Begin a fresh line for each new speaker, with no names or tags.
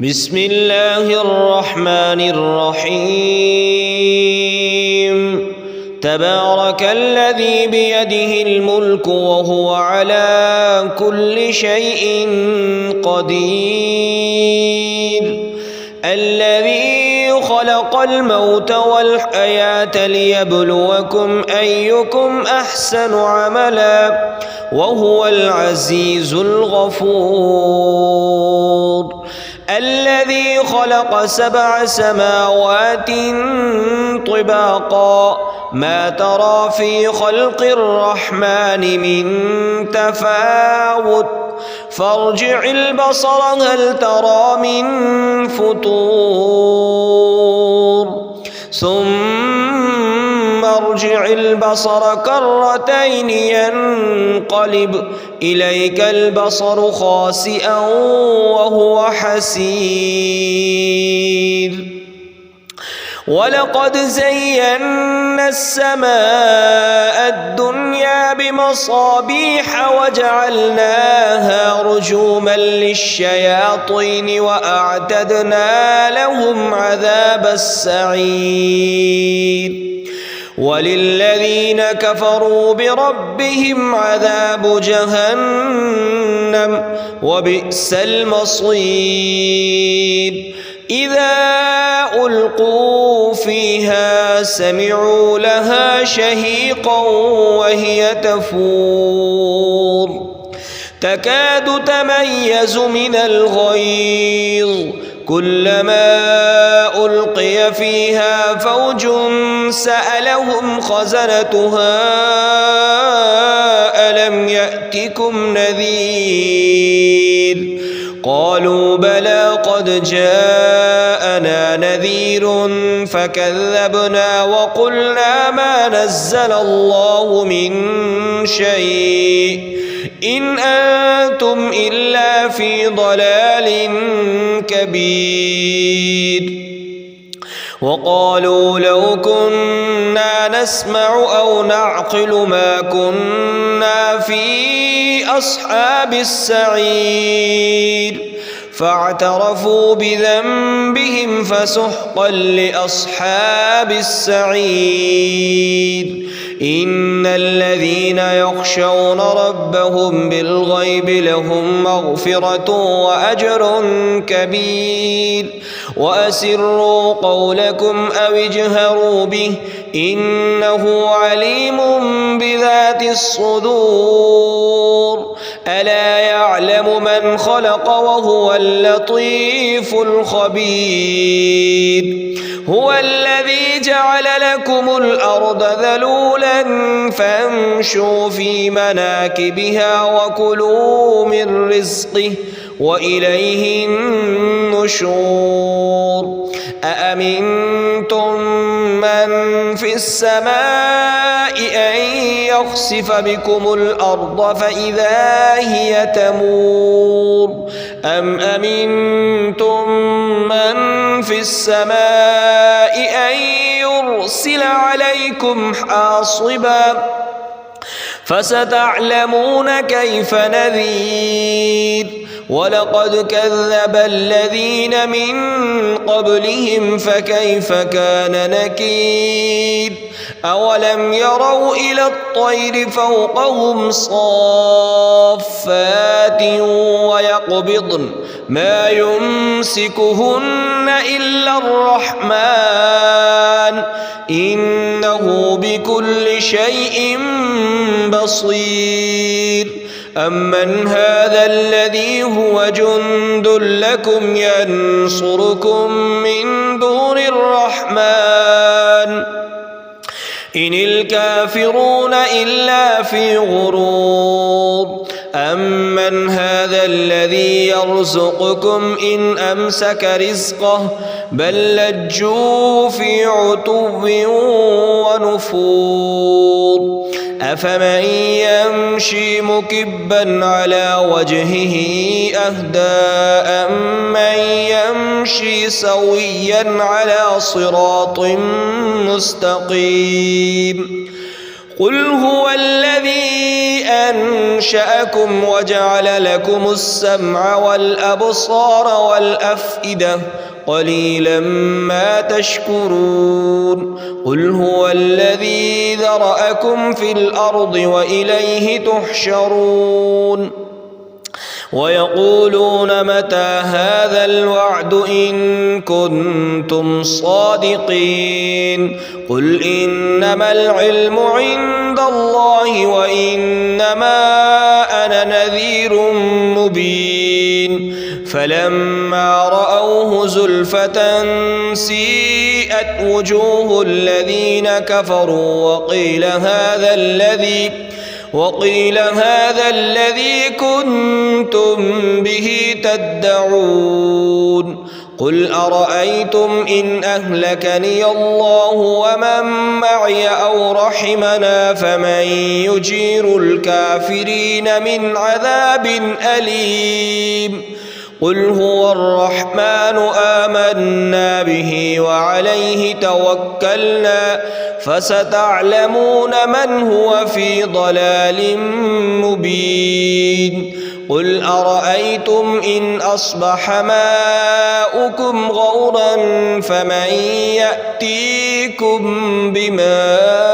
بسم الله الرحمن الرحيم تبارك الذي بيده الملك وهو على كل شيء قدير الذي خلق الموت والحياة ليبلوكم أيكم أحسن عملا وهو العزيز الغفور الذي خلق 7 سماوات طباقا ما ترى في خلق الرحمن من تفاوت فارجع البصر هل ترى من فطور ثم ارجع البصر كرتين ينقلب إليك البصر خاسئا وهو حسير ولقد زينا السماء الدنيا بمصابيح وجعلناها رجوما للشياطين وأعتدنا لهم عذاب السعير وللذين كفروا بربهم عذاب جهنم وبئس المصير إذا ألقوا فيها سمعوا لها شهيقا وهي تفور تكاد تميز من الغيظ كلما ألقي فيها فوج سألهم خزنتها ألم يأتكم نذير قالوا بلى قد جاءنا نذير فكذبنا وقلنا ما نزل الله من شيء إن أنتم إلا في ضلال كبير وقالوا لو كنا نسمع أو نعقل ما كنا في أصحاب السعير فاعترفوا بذنبهم فسحقا لأصحاب السعير إن الذين يخشون ربهم بالغيب لهم مغفرة وأجر كبير وأسروا قولكم أو اجهروا به إنه عليم بذات الصدور ألا يعلم من خلق وهو اللطيف الخبير هو الذي جعل لكم الأرض ذلولا فامشوا في مناكبها وكلوا من رزقه وإليه النشور أأمنتم من في السماء أن يخسف بكم الأرض فإذا هي تمور أم أمنتم من في السماء أن يرسل عليكم حاصبا فستعلمون كيف نذير ولقد كذب الذين من قبلهم فكيف كان نكير أولم يروا إلى الطير فوقهم صافات ويقبضن ما يمسكهن إلا الرحمن إنه بكل شيء بصير أمن هذا الذي هو جند لكم ينصركم من دون الرحمن إن الكافرون إلا في غرور أمن هذا الذي يرزقكم إن أمسك رزقه بل لجوا في عتو ونفور أفمن يمشي مكبا على وجهه أهدى أمن يمشي سويا على صراط مستقيم قل هو الذي أنشأكم وجعل لكم السمع والأبصار والأفئدة قليلا ما تشكرون قل هو الذي ذرأكم في الأرض وإليه تحشرون ويقولون متى هذا الوعد إن كنتم صادقين قل إنما العلم عند الله وإنما أنا نذير مبين فلما رأوه زلفة سيئت وجوه الذين كفروا وقيل هذا الذي كنتم به تدعون قل أرأيتم إن أهلكني الله ومن معي أو رحمنا فمن يجير الكافرين من عذاب أليم قل هو الرحمن آمنا به وعليه توكلنا فستعلمون من هو في ضلال مبين قل أرأيتم إن أصبح ماؤكم غورا فمن يأتيكم بماء